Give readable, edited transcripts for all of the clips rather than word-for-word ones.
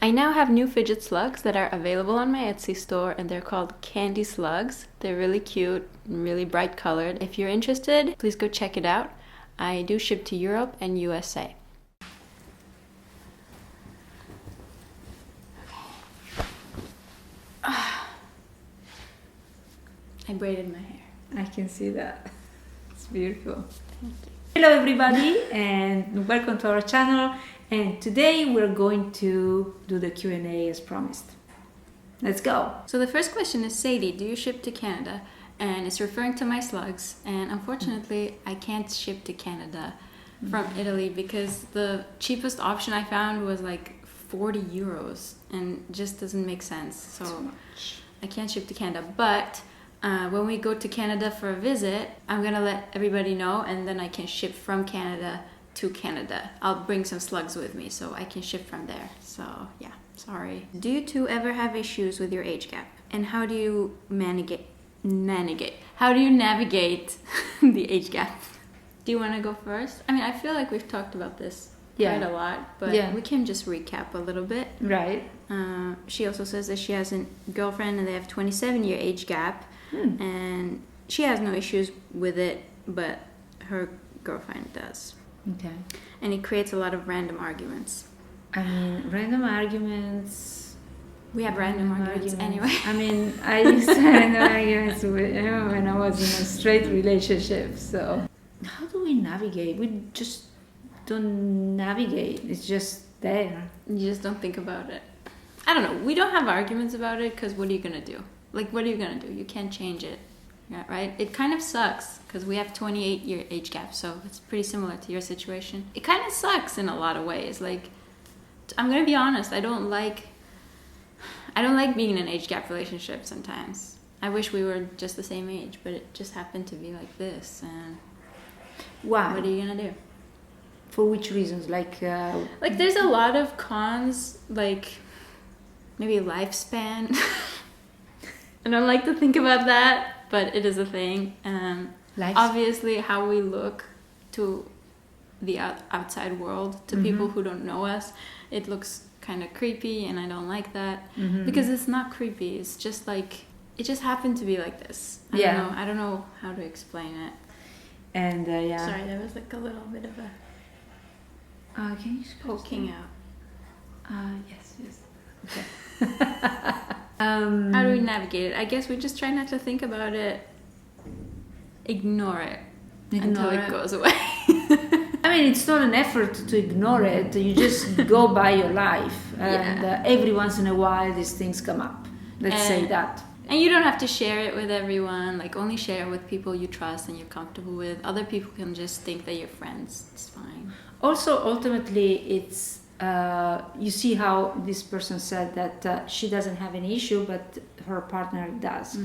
I now have new fidget slugs that are available on my Etsy store, and they're called Candy Slugs. They're really cute and really bright colored. If you're interested, please go check it out. I do ship to Europe and USA. I braided my hair. I can see that. It's beautiful. Thank you. Hello everybody and welcome to our channel, and today we're going to do the Q&A as promised. Let's go. So the first question is, Sadie, do you ship to Canada? And it's referring to my slugs, and unfortunately I can't ship to Canada from Italy because the cheapest option I found was like 40 euros and just doesn't make sense. So I can't ship to Canada, but when we go to Canada for a visit, I'm gonna let everybody know, and then I can ship from Canada to Canada. I'll bring some slugs with me so I can ship from there. So yeah, sorry. Do you two ever have issues with your age gap? And how do you How do you navigate the age gap? Do you want to go first? I mean, I feel like we've talked about this quite a lot, but we can just recap a little bit. Right. She also says that she has a girlfriend and they have 27-year age gap. And she has no issues with it, but her girlfriend does. Okay. And it creates a lot of random arguments. I mean, random arguments. We have random arguments anyway. I mean, I used to have random arguments when I was in a straight relationship. So, how do we navigate? We just don't navigate. It's just there. You just don't think about it. I don't know. We don't have arguments about it because what are you going to do? Like, what are you going to do? You can't change it, right? It kind of sucks because we have 28-year age gap, so it's pretty similar to your situation. It kind of sucks in a lot of ways. Like, I'm going to be honest, I don't like being in an age gap relationship sometimes. I wish we were just the same age, but it just happened to be like this, and wow. What are you going to do? For which reasons? Like, there's a lot of cons, like maybe lifespan. I don't like to think about that, but it is a thing. Obviously, how we look to the outside world, to people who don't know us, it looks kind of creepy, and I don't like that because it's not creepy. It's just like it just happened to be like this. I don't know how to explain it. And sorry, there was like a little bit of a can you poking out. Yes. Okay. How do we navigate it? I guess we just try not to think about it. Ignore it until it goes away. I mean, it's not an effort to ignore it. You just go by your life, and every once in a while these things come up. Let's say that. And you don't have to share it with everyone. Like, only share it with people you trust and you're comfortable with. Other people can just think that you're friends. It's fine. Also, ultimately, it's you see how this person said that she doesn't have any issue, but her partner does.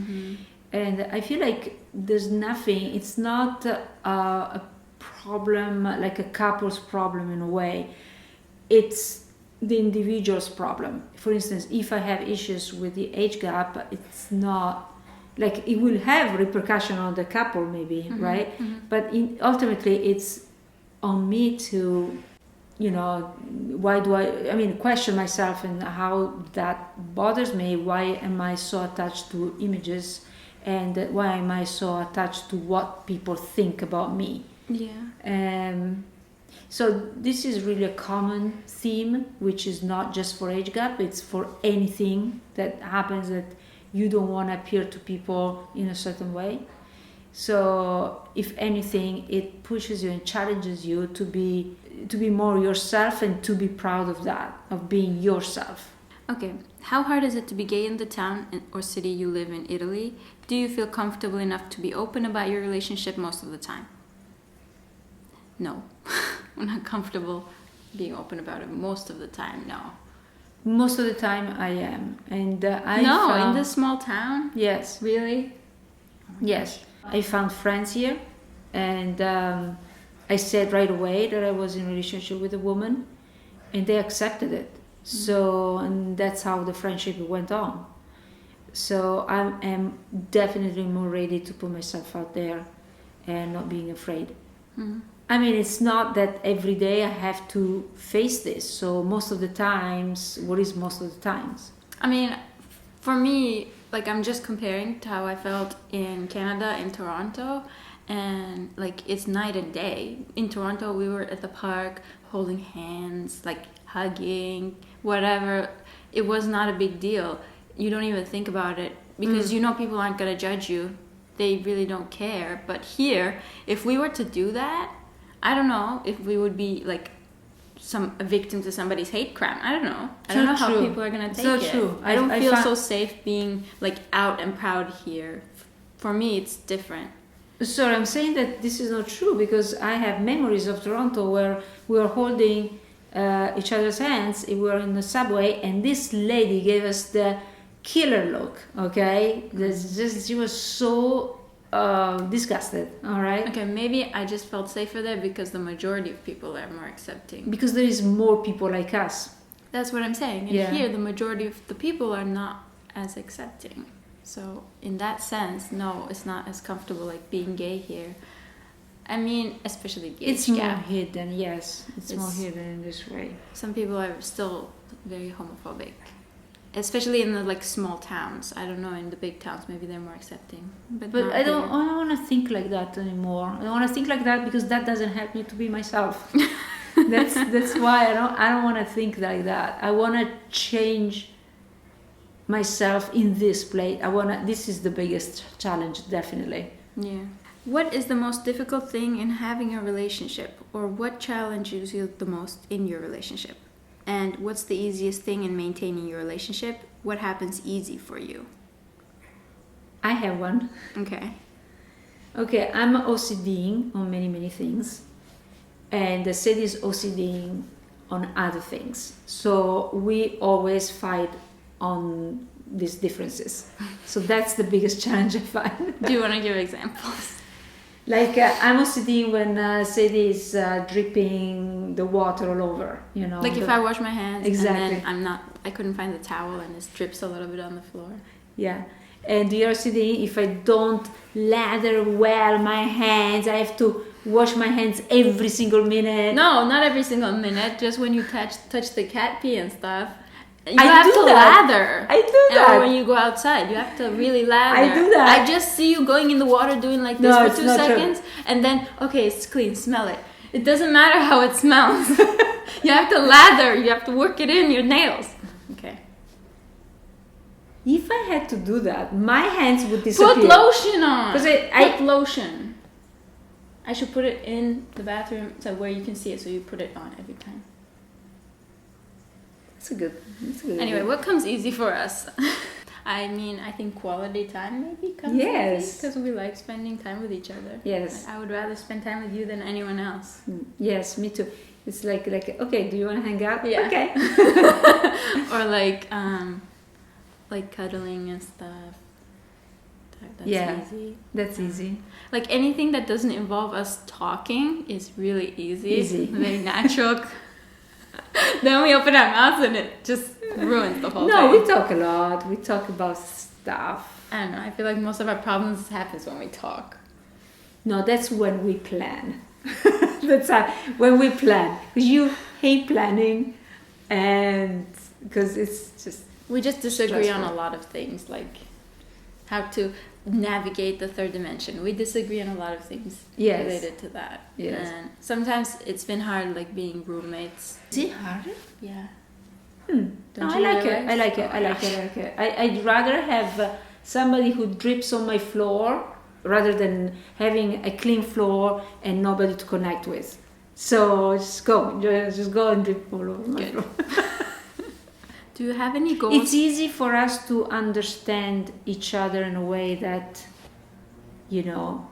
And I feel like there's nothing, it's not a problem, like a couple's problem in a way. It's the individual's problem. For instance, if I have issues with the age gap, it's not like it will have repercussion on the couple maybe, right? But ultimately it's on me to, why do I question myself and how that bothers me. Why am I so attached to images, and why am I so attached to what people think about me? So this is really a common theme, which is not just for age gap, it's for anything that happens that you don't want to appear to people in a certain way. So if anything, it pushes you and challenges you to be more yourself and to be proud of that, of being yourself. Okay, how hard is it to be gay in the town or city you live in Italy? Do you feel comfortable enough to be open about your relationship most of the time? No, I'm not comfortable being open about it most of the time, no. Most of the time I am. And in this small town? Yes. Really? Yes. I found friends here, and I said right away that I was in a relationship with a woman, and they accepted it. So, and that's how the friendship went on. So I am definitely more ready to put myself out there and not being afraid. I mean, it's not that every day I have to face this. So most of the times, what is most of the times? I mean, for me, like I'm just comparing to how I felt in Canada, in Toronto, and like it's night and day. In Toronto, we were at the park holding hands, like hugging, whatever. It was not a big deal. You don't even think about it because you know people aren't gonna judge you. They really don't care. But here, if we were to do that, I don't know if we would be like a victim to somebody's hate crime. I don't know. I don't know how people are gonna take it. True. I don't feel so safe being like out and proud here. For me, it's different. So I'm saying that this is not true because I have memories of Toronto where we were holding each other's hands. We were in the subway, and this lady gave us the killer look. Okay, she was so disgusted. All right. Okay, maybe I just felt safer there because the majority of people are more accepting. Because there is more people like us. That's what I'm saying. And here, the majority of the people are not as accepting. So in that sense, no, it's not as comfortable like being gay here. I mean, especially the age gap. More hidden. Yes, it's more hidden in this way. Some people are still very homophobic. Especially in the like small towns. I don't know, in the big towns maybe they're more accepting. But I don't want to think like that anymore. I don't want to think like that because that doesn't help me to be myself. that's why I don't want to think like that. I want to change myself in this place. This is the biggest challenge, definitely. Yeah. What is the most difficult thing in having a relationship, or what challenges you the most in your relationship? And what's the easiest thing in maintaining your relationship? What happens easy for you? I have one. Okay. Okay, I'm OCDing on many things. And Sadie is OCDing on other things. So we always fight on these differences. So that's the biggest challenge I find. Do you want to give examples? Like I'm OCD when Sadie is dripping the water all over, you know. Like if I wash my hands, exactly. And then I couldn't find the towel and it drips a little bit on the floor. Yeah, and you're OCD if I don't lather well my hands, I have to wash my hands every single minute. No, not every single minute. Just when you touch the cat pee and stuff. You I have do to that. lather. I do that. Or when you go outside, you have to really lather. I do that. I just see you going in the water doing like this for 2 seconds, and then okay, it's clean. Smell it. It doesn't matter how it smells. You have to lather. You have to work it in your nails. Okay. If I had to do that, my hands would disappear. Put lotion on. Put lotion. I should put it in the bathroom so where you can see it, so you put it on every time. That's a good anyway, idea. what comes easy for us? I mean, I think quality time maybe comes easy because we like spending time with each other. Yes. I would rather spend time with you than anyone else. Yes, me too. It's like okay, do you want to hang out? Yeah. Okay. Or like cuddling and stuff. That's easy. That's easy. Like anything that doesn't involve us talking is really easy. Easy. Very natural. Then we open our mouths and it just ruins the whole thing. No, we talk a lot. We talk about stuff. I don't know. I feel like most of our problems happens when we talk. No, that's when we plan. That's when we plan. Because you hate planning, and because it's just we just disagree stressful. on a lot of things, like how to navigate the third dimension. We disagree on a lot of things related to that. Yes. And sometimes it's been hard, like being roommates. Is it harder? Yeah. No, I like it. I'd rather have somebody who drips on my floor rather than having a clean floor and nobody to connect with. So just go and drip all over my floor. Do you have any goals? It's easy for us to understand each other in a way that, you know,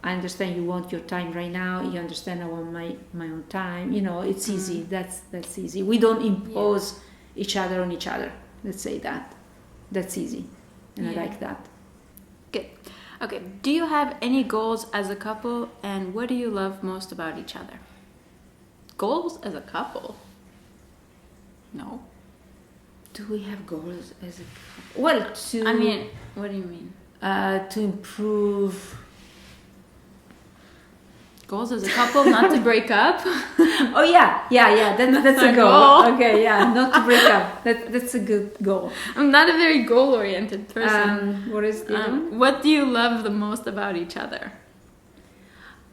I understand you want your time right now. You understand I want my own time. You know, it's easy. That's easy. We don't impose each other on each other. Let's say that. That's easy, and I like that. Good. Okay. Do you have any goals as a couple, and what do you love most about each other? Goals as a couple? No. Do we have goals as a couple? Well, I mean, what do you mean? To improve. goals as a couple, not to break up. Oh yeah. That's a goal. Okay, yeah, not to break up. That's a good goal. I'm not a very goal-oriented person. What is the other one? What do you love the most about each other?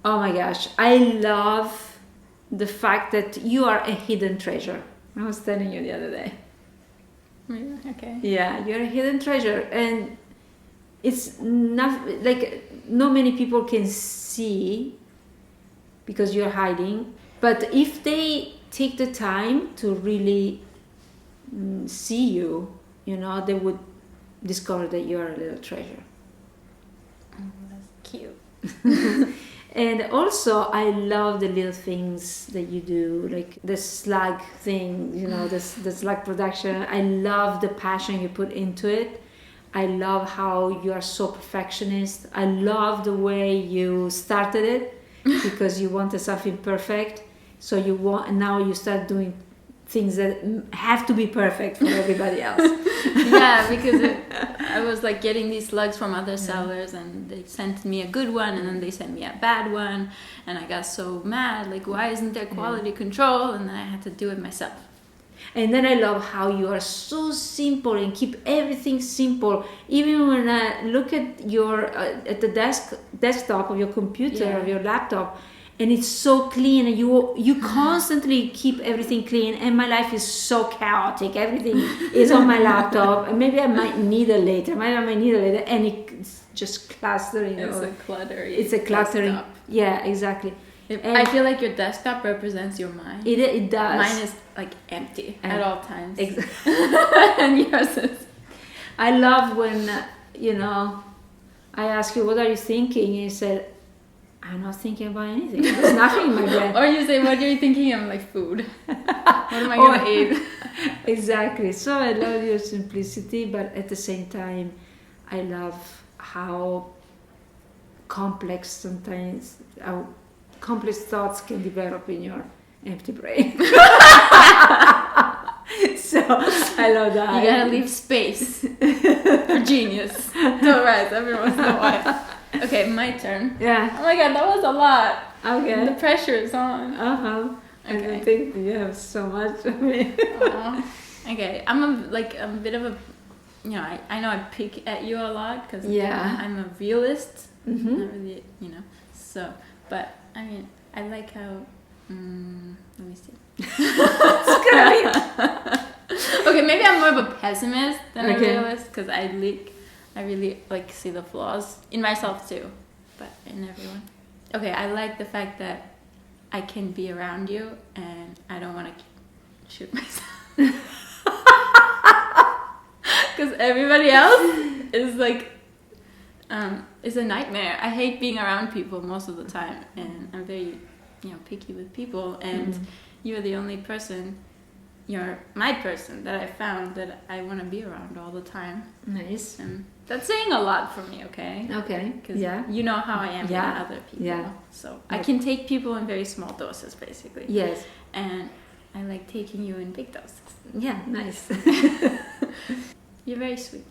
Oh my gosh, I love the fact that you are a hidden treasure. I was telling you the other day. Yeah, okay. Yeah, you're a hidden treasure, and it's not like not many people can see because you're hiding. But if they take the time to really see you, they would discover that you're a little treasure. Oh, that's cute. And also, I love the little things that you do, like the slug thing, the slug production. I love the passion you put into it. I love how you are so perfectionist. I love the way you started it because you wanted something perfect. So now you start doing things that have to be perfect for everybody else. Yeah, because I was like getting these slugs from other sellers, and they sent me a good one, and then they sent me a bad one, and I got so mad, like, why isn't there quality control? And then I had to do it myself. And then I love how you are so simple and keep everything simple. Even when I look at your at the desktop of your computer, of your laptop, and it's so clean, and you constantly keep everything clean, and my life is so chaotic. Everything is on my laptop, and maybe I might need it later, and it's just clustering. It's a cluttery. It's a cluttering. Desktop. Yeah, exactly. I feel like your desktop represents your mind. It does. Mine is like empty at all times. Exactly. And yours is. I love when I ask you, what are you thinking? And you said, I'm not thinking about anything. There's nothing in my brain. Or you say, what are you thinking? I'm like, food. What am I going to eat? Exactly. So I love your simplicity, but at the same time, I love how complex sometimes, how complex thoughts can develop in your empty brain. So I love that. You gotta leave space for genius to rise every once in a while. Okay, my turn. Yeah. Oh my god, that was a lot. Okay. The pressure is on. Okay. I don't think you have so much of me. Okay, I'm a bit of a, I know I pick at you a lot because I'm a realist. Mm-hmm. Not really, so, but I mean, I like how, let me see. It's gonna Okay, maybe I'm more of a pessimist than a realist because I really like see the flaws in myself too, but in everyone. Okay, I like the fact that I can be around you and I don't want to shoot myself. Because everybody else is like, it's a nightmare. I hate being around people most of the time, and I'm very, picky with people, and you're the only person, you're my person that I found that I want to be around all the time. Nice. And that's saying a lot for me, okay? Okay. Because you know how I am with other people. Yeah. So I can take people in very small doses, basically. Yes. And I like taking you in big doses. Yeah, nice. You're very sweet.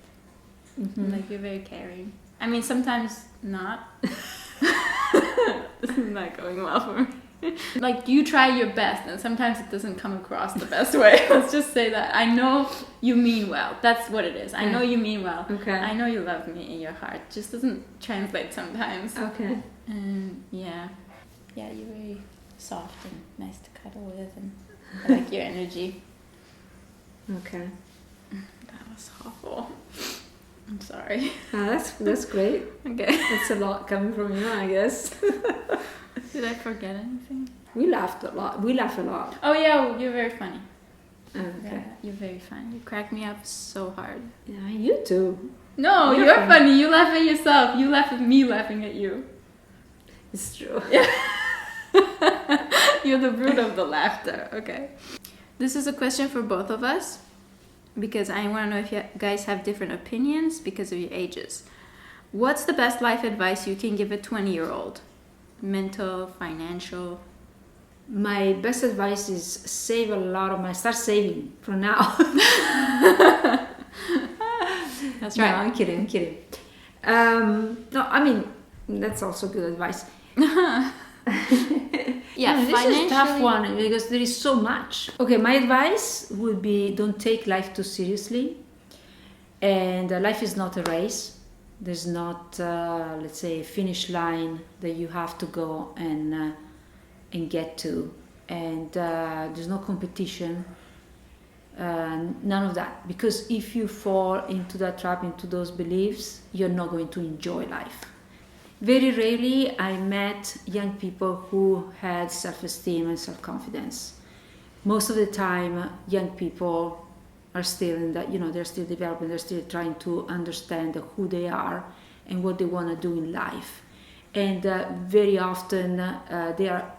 Mm-hmm. Like, you're very caring. I mean, sometimes not. This is not going well for me. Like, you try your best, and sometimes it doesn't come across the best way. Let's just say that. I know you mean well. That's what it is. I know you mean well. Okay. I know you love me in your heart. It just doesn't translate sometimes. Okay. And yeah, you're very soft and nice to cuddle with, and I like your energy. Okay. That was awful. I'm sorry. That's great. Okay. That's a lot coming from you, I guess. Did I forget anything? We laughed a lot. We laugh a lot. Oh yeah, you're very funny. Okay. Yeah, you're very funny. You crack me up so hard. Yeah, you too. No, you're funny. You laugh at yourself. You laugh at me laughing at you. It's true. Yeah. You're the root of the laughter. Okay. This is a question for both of us, because I want to know if you guys have different opinions because of your ages. What's the best life advice you can give a 20-year-old? Mental, financial? My best advice is save a lot of money. Start saving from now. That's right. No, I'm kidding. No, I mean, that's also good advice. Yeah, No, this is a financially. tough one because there is so much. Okay, my advice would be don't take life too seriously. And life is not a race. There's not, let's say, a finish line that you have to go and get to. And there's no competition. None of that. Because if you fall into that trap, into those beliefs, you're not going to enjoy life. Very rarely I met young people who had self-esteem and self-confidence. Most of the time, young people are still in that, they're still developing, they're still trying to understand who they are and what they want to do in life. And very often they are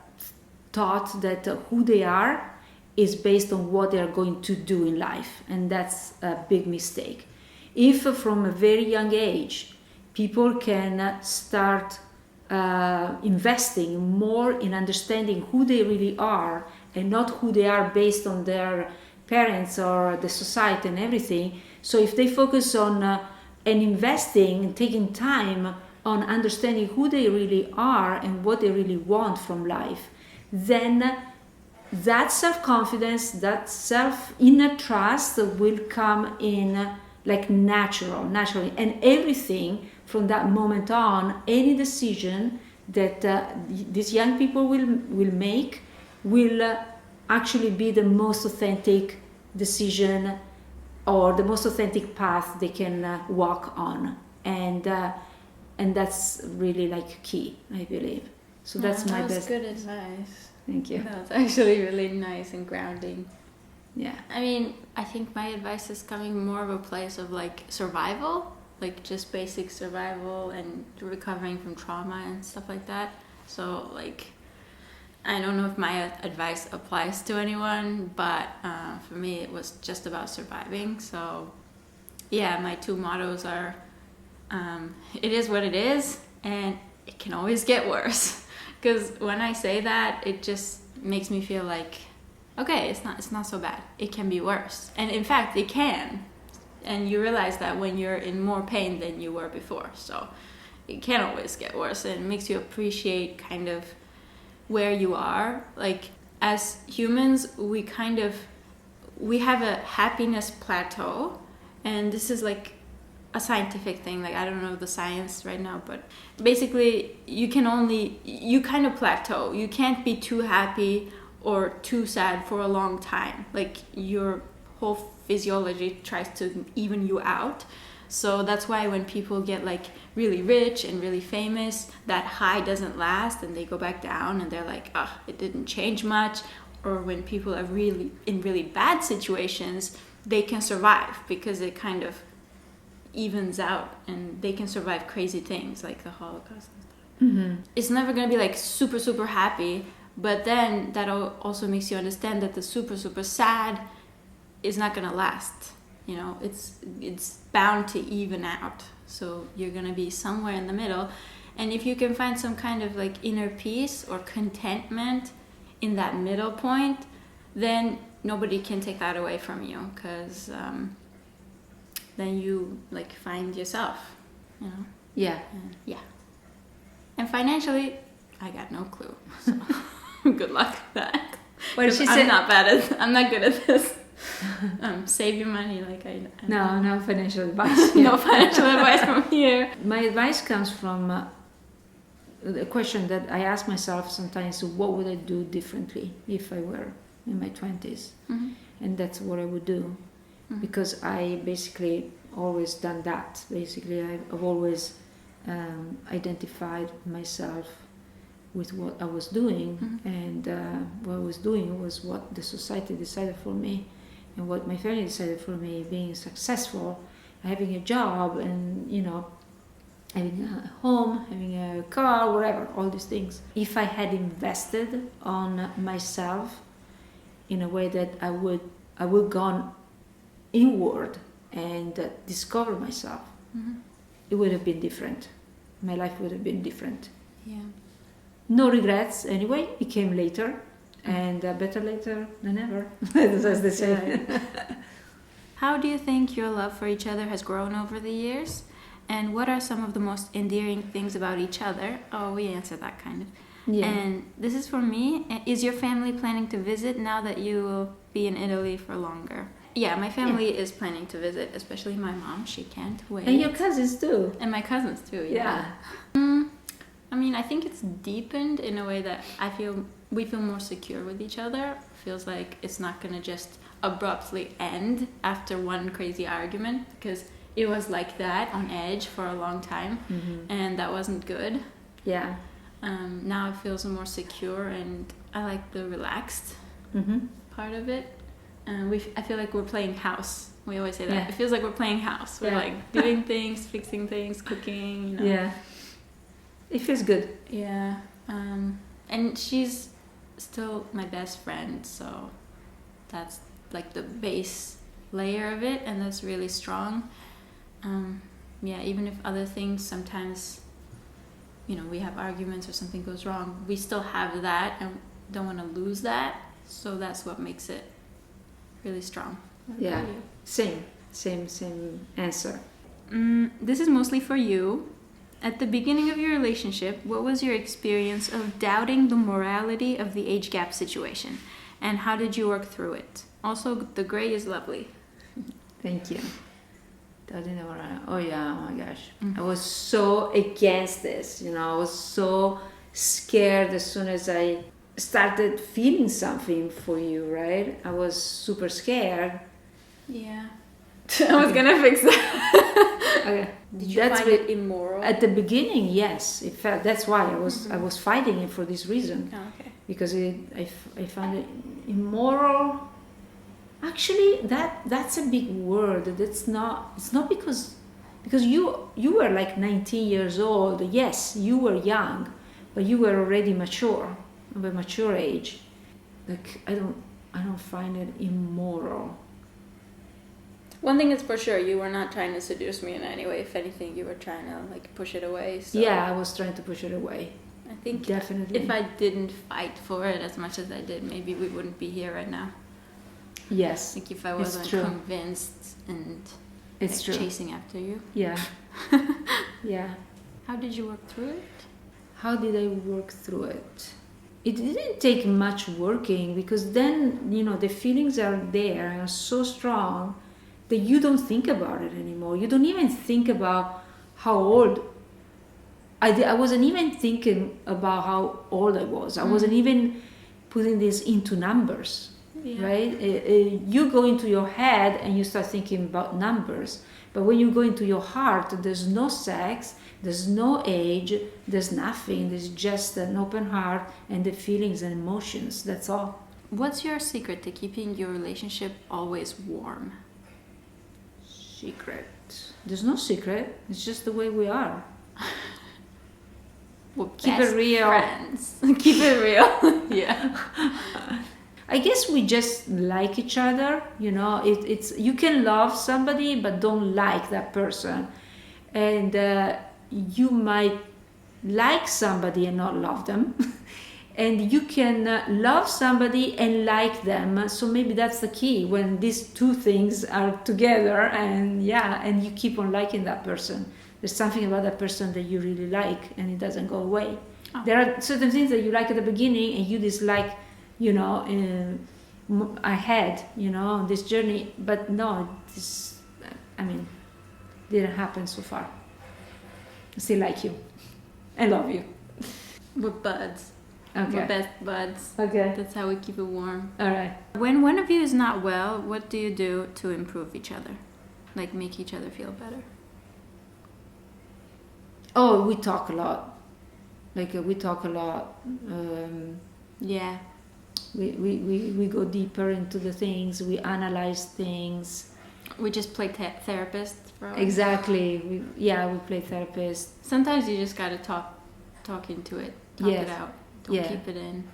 taught that who they are is based on what they are going to do in life. And that's a big mistake. If from a very young age, people can start investing more in understanding who they really are and not who they are based on their parents or the society and everything. So if they focus on and investing and taking time on understanding who they really are and what they really want from life, then that self-confidence, that inner trust will come in like naturally, and everything from that moment on, any decision that these young people will make will actually be the most authentic decision or the most authentic path they can walk on, and that's really like key, I believe. So that's my best. That's good advice. Thank you. That's actually really nice and grounding. Yeah. I mean, I think my advice is coming more of a place of like survival, like just basic survival and recovering from trauma and stuff like that. So like, I don't know if my advice applies to anyone, but for me it was just about surviving. So yeah, my two mottos are, it is what it is and it can always get worse. Because when I say that, it just makes me feel like, okay, it's not so bad. It can be worse. And in fact, it can. And you realize that when you're in more pain than you were before. So it can always get worse. And it makes you appreciate kind of where you are. Like as humans, we have a happiness plateau. And this is like a scientific thing. Like I don't know the science right now, but basically you kind of plateau. You can't be too happy or too sad for a long time. Like your whole physiology tries to even you out. So that's why when people get like really rich and really famous, that high doesn't last and they go back down and they're like, it didn't change much. Or when people are really in really bad situations, they can survive because it kind of evens out and they can survive crazy things like the Holocaust and stuff. Mm-hmm. It's never going to be like super, super happy, but then that also makes you understand that the super, super sad is not going to last. It's bound to even out. So you're going to be somewhere in the middle. And if you can find some kind of like inner peace or contentment in that middle point, then nobody can take that away from you, because then you like find yourself, Yeah. And financially, I got no clue. So good luck with that. What did she say? I'm not good at this. Save your money, like I No financial advice. No financial advice from here. My advice comes from a question that I ask myself sometimes: what would I do differently if I were in my 20s? Mm-hmm. And that's what I would do. Mm-hmm. Because I basically always done that. Basically, I've always identified myself with what I was doing, mm-hmm. and what I was doing was what the society decided for me, and what my family decided for me: being successful, having a job, and having a home, having a car, whatever, all these things. If I had invested on myself in a way that I would gone inward and discover myself, mm-hmm. it would have been different. My life would have been different. Yeah. No regrets anyway. It came later, and better later than never, as they say. How do you think your love for each other has grown over the years? And what are some of the most endearing things about each other? Oh, we answered that kind of. Yeah. And this is for me. Is your family planning to visit now that you will be in Italy for longer? Yeah, my family is planning to visit, especially my mom. She can't wait. And your cousins too. And my cousins too, yeah. I mean, I think it's deepened in a way that we feel more secure with each other. Feels like it's not going to just abruptly end after one crazy argument, because it was like that, on edge for a long time, and that wasn't good. Yeah. Now it feels more secure, and I like the relaxed part of it. I feel like we're playing house. We always say that. Yeah. It feels like we're playing house. We're like doing things, fixing things, cooking, you know. Yeah. It feels good. Yeah. And she's still my best friend, so that's like the base layer of it, and that's really strong. Yeah, even if other things sometimes, you know, we have arguments or something goes wrong, we still have that and don't want to lose that. So that's what makes it really strong. Yeah. Same answer. This is mostly for you. At the beginning of your relationship, what was your experience of doubting the morality of the age gap situation? And how did you work through it? Also, the gray is lovely. Thank you. Oh yeah, oh my gosh. I was so against this, you know, I was so scared as soon as I started feeling something for you, right? I was super scared. Yeah. I was gonna fix that. Okay. Did you find it immoral? At the beginning, yes. It felt, that's why I was fighting it for this reason. Oh, okay. Because I found it immoral. Actually, that's a big word. It's not because you were like 19 years old. Yes, you were young, but you were already mature, of a mature age. Like I don't find it immoral. One thing is for sure, you were not trying to seduce me in any way. If anything, you were trying to like push it away. So Yeah, I was trying to push it away. I think definitely. if I didn't fight for it as much as I did, maybe we wouldn't be here right now. Yes. Like if I wasn't convinced and it's true. Chasing after you. Yeah. Yeah. How did you work through it? How did I work through it? It didn't take much working, because then, you know, the feelings are there and are so strong that you don't think about it anymore. You don't even think about how old I wasn't even thinking about how old I was. I wasn't even putting this into numbers. Yeah. Right? You go into your head and you start thinking about numbers. But when you go into your heart, there's no sex, there's no age, there's nothing. There's just an open heart and the feelings and emotions. That's all. What's your secret to keeping your relationship always warm? Secret? There's no secret. It's just the way we are. Well, keep it real. Friends. Keep it real. Yeah. I guess we just like each other, you know. It's you can love somebody but don't like that person, and you might like somebody and not love them, and you can love somebody and like them. So maybe that's the key, when these two things are together, and and you keep on liking that person. There's something about that person that you really like, and it doesn't go away. Oh. There are certain things that you like at the beginning and you dislike, you know, ahead, you know, on this journey. But no, didn't happen so far. I still like you. I love you. We're buds. Okay. We're best buds. Okay. That's how we keep it warm. All right. When one of you is not well, what do you do to improve each other? Like make each other feel better? Oh, we talk a lot. We talk a lot. Yeah. We go deeper into the things. We analyze things. We just play therapist for hours. Exactly. We play therapist. Sometimes you just gotta talk into it. Talk it out. Don't keep it in.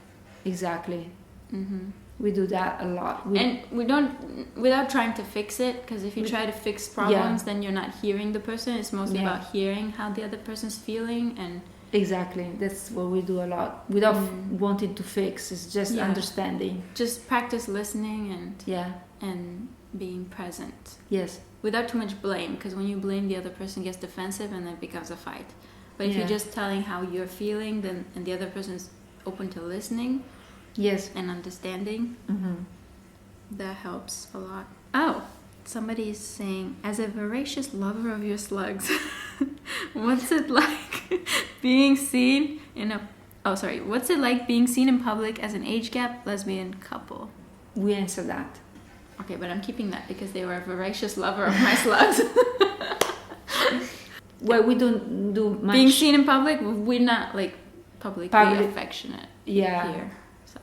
Exactly. Mm-hmm. We do that a lot. And we don't, without trying to fix it, because if you try to fix problems, then you're not hearing the person. It's mostly about hearing how the other person's feeling. And exactly, that's what we do a lot, without wanting to fix. It's just understanding. Just practice listening and being present. Yes. Without too much blame, because when you blame, the other person gets defensive and then it becomes a fight. But if you're just telling how you're feeling, then and the other person's open to listening Yes. and understanding. Mm-hmm. That helps a lot. Oh, somebody is saying, as a voracious lover of your slugs, what's it like being seen in a... Oh, sorry. What's it like being seen in public as an age gap lesbian couple? We answer that. Okay, but I'm keeping that because they were a voracious lover of my slugs. Well, we don't do much. Being seen in public, we're not like publicly affectionate here. So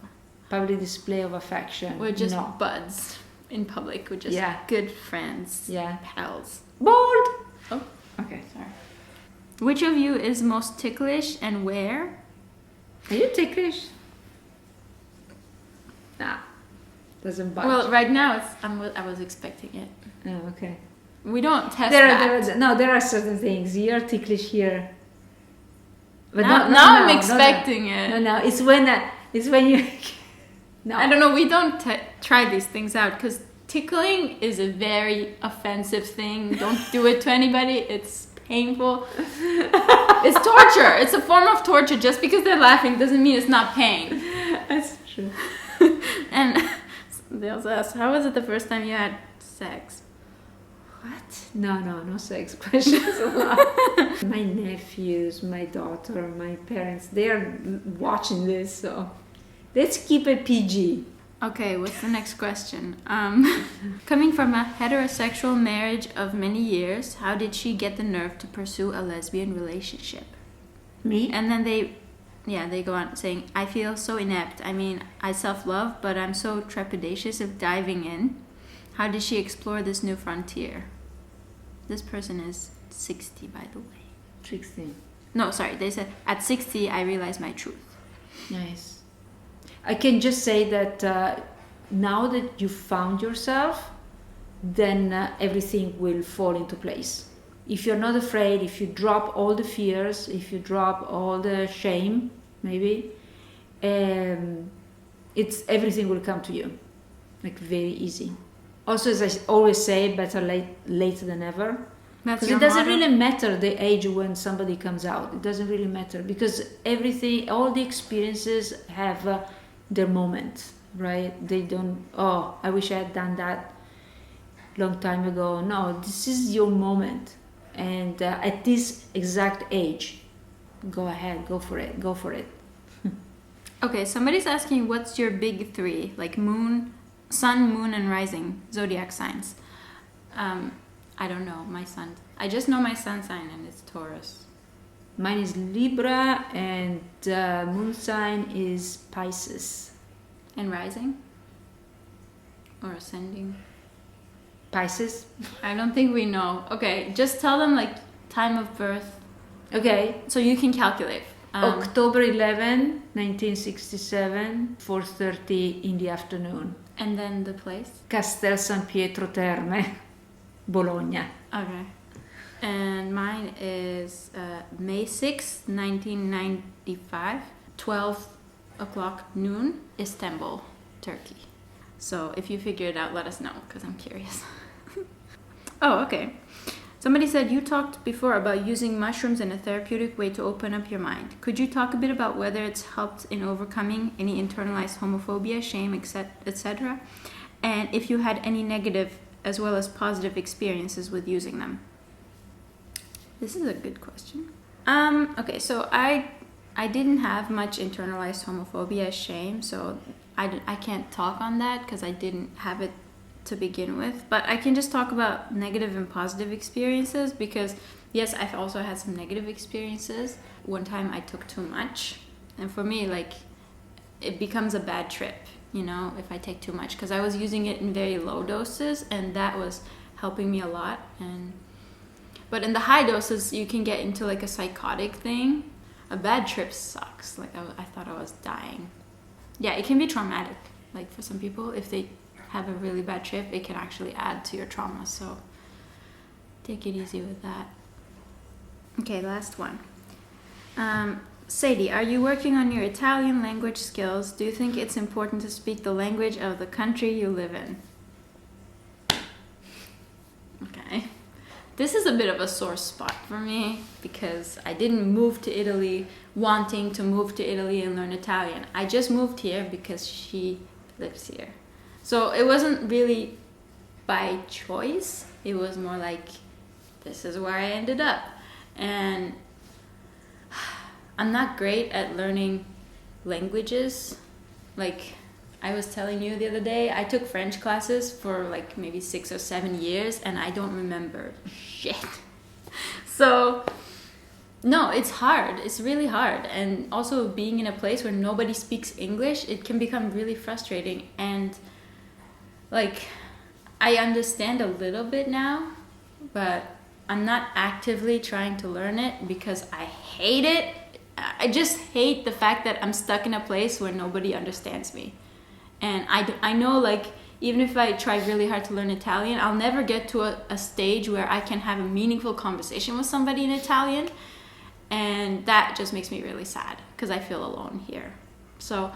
Public display of affection. we're just no. buds in public. We're just good friends, pals. Bold. Oh, Okay. sorry. Which of you is most ticklish and where? Are you ticklish? Nah. Doesn't budge. Well, right now I was expecting it. Oh, okay. We don't test that. There are certain things. You're ticklish here. But now I'm expecting it. No. It's when you. No. I don't know. We don't try these things out because tickling is a very offensive thing. Don't do it to anybody. It's painful. It's torture. It's a form of torture. Just because they're laughing doesn't mean it's not pain. That's true. And they also asked, how was it the first time you had sex? What? No sex questions allowed. My nephews, my daughter, my parents, they are watching this, so let's keep it PG. Okay, what's the next question? Coming from a heterosexual marriage of many years, how did she get the nerve to pursue a lesbian relationship? Me? And then they go on saying, I feel so inept. I mean, I self-love, but I'm so trepidatious of diving in. How did she explore this new frontier? This person is 60, by the way. 16. No, sorry. They said, at 60, I realized my truth. Nice. I can just say that now that you found yourself, then everything will fall into place. If you're not afraid, if you drop all the fears, if you drop all the shame, maybe, everything will come to you, like very easy. Also, as I always say, better late than never. Because it doesn't really matter the age when somebody comes out. It doesn't really matter because all the experiences have their moment, right? They don't, oh, I wish I had done that long time ago. No, this is your moment. And at this exact age, go ahead, go for it. Okay, somebody's asking, what's your big three? Like sun, moon, and rising zodiac signs. I don't know my sun. I just know my sun sign, and it's Taurus. Mine is Libra, and moon sign is Pisces. And rising? Or ascending? Pisces. I don't think we know. Okay, just tell them like time of birth. Okay. So you can calculate. October 11, 1967, 4:30 in the afternoon. And then the place? Castel San Pietro Terme, Bologna. Okay. And mine is May 6th, 1995, 12 o'clock noon, Istanbul, Turkey. So if you figure it out, let us know, because I'm curious. Oh, okay. Somebody said you talked before about using mushrooms in a therapeutic way to open up your mind. Could you talk a bit about whether it's helped in overcoming any internalized homophobia, shame, etc.? And if you had any negative as well as positive experiences with using them? This is a good question. Okay, so I didn't have much internalized homophobia, shame, so I can't talk on that because I didn't have it to begin with. But I can just talk about negative and positive experiences because, yes, I've also had some negative experiences. One time I took too much, and for me, like, it becomes a bad trip, you know, if I take too much, because I was using it in very low doses, and that was helping me a lot. But in the high doses, you can get into like a psychotic thing. A bad trip sucks. Like I thought I was dying. Yeah, it can be traumatic. Like for some people, if they have a really bad trip, it can actually add to your trauma. So take it easy with that. Okay, last one. Sadie, are you working on your Italian language skills? Do you think it's important to speak the language of the country you live in? Okay. this is a bit of a sore spot for me because I didn't move to Italy wanting to move to Italy and learn Italian. I just moved here because she lives here. So it wasn't really by choice. It was more like, this is where I ended up. And I'm not great at learning languages. Like I was telling you the other day, I took French classes for like maybe 6 or 7 years and I don't remember shit. So no, it's hard. It's really hard. And also being in a place where nobody speaks English, it can become really frustrating. And like, I understand a little bit now, but I'm not actively trying to learn it because I hate it. I just hate the fact that I'm stuck in a place where nobody understands me. And I know, like, even if I try really hard to learn Italian, I'll never get to a stage where I can have a meaningful conversation with somebody in Italian. And that just makes me really sad because I feel alone here. So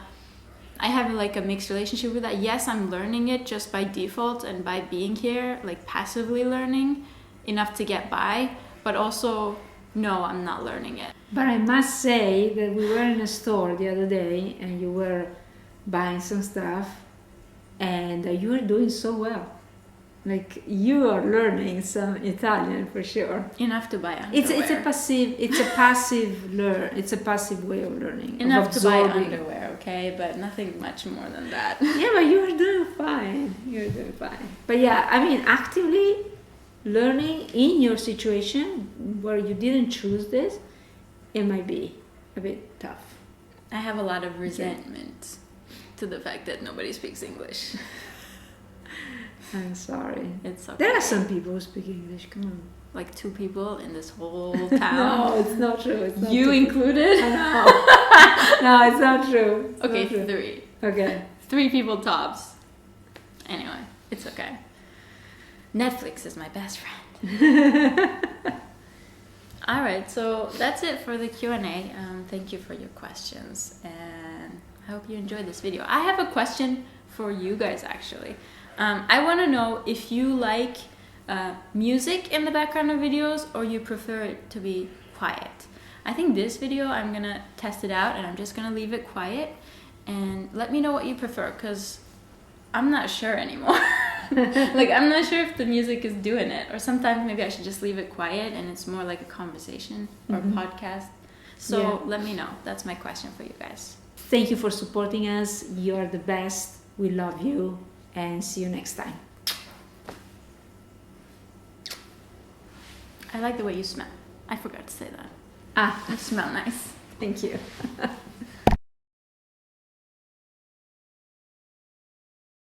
I have like a mixed relationship with that. Yes, I'm learning it just by default and by being here, like passively learning enough to get by. But also, no, I'm not learning it. But I must say that we were in a store the other day and you were buying some stuff and you were doing so well. Like you are learning some Italian for sure. Enough to buy underwear. It's a passive way of learning. Enough to buy underwear, okay, but nothing much more than that. Yeah, but you are doing fine. You're doing fine. But yeah, I mean, actively learning in your situation where you didn't choose this, it might be a bit tough. I have a lot of resentment to the fact that nobody speaks English. I'm sorry. It's okay. There are some people who speak English. Come on. Like 2 people in this whole town. No, it's not true. It's not you true. included? No. No, it's not true. It's okay, not true. 3. Okay. 3 people tops. Anyway, it's okay. Netflix is my best friend. All right, so that's it for the Q&A. Thank you for your questions, and I hope you enjoyed this video. I have a question for you guys, actually. I want to know if you like music in the background of videos or you prefer it to be quiet. I think this video, I'm going to test it out and I'm just going to leave it quiet. And let me know what you prefer, because I'm not sure anymore. Like, I'm not sure if the music is doing it. Or sometimes maybe I should just leave it quiet and it's more like a conversation or a podcast. So let me know. That's my question for you guys. Thank you for supporting us. You are the best. We love you. And see you next time. I like the way you smell. I forgot to say that. Ah, You smell nice. thank you.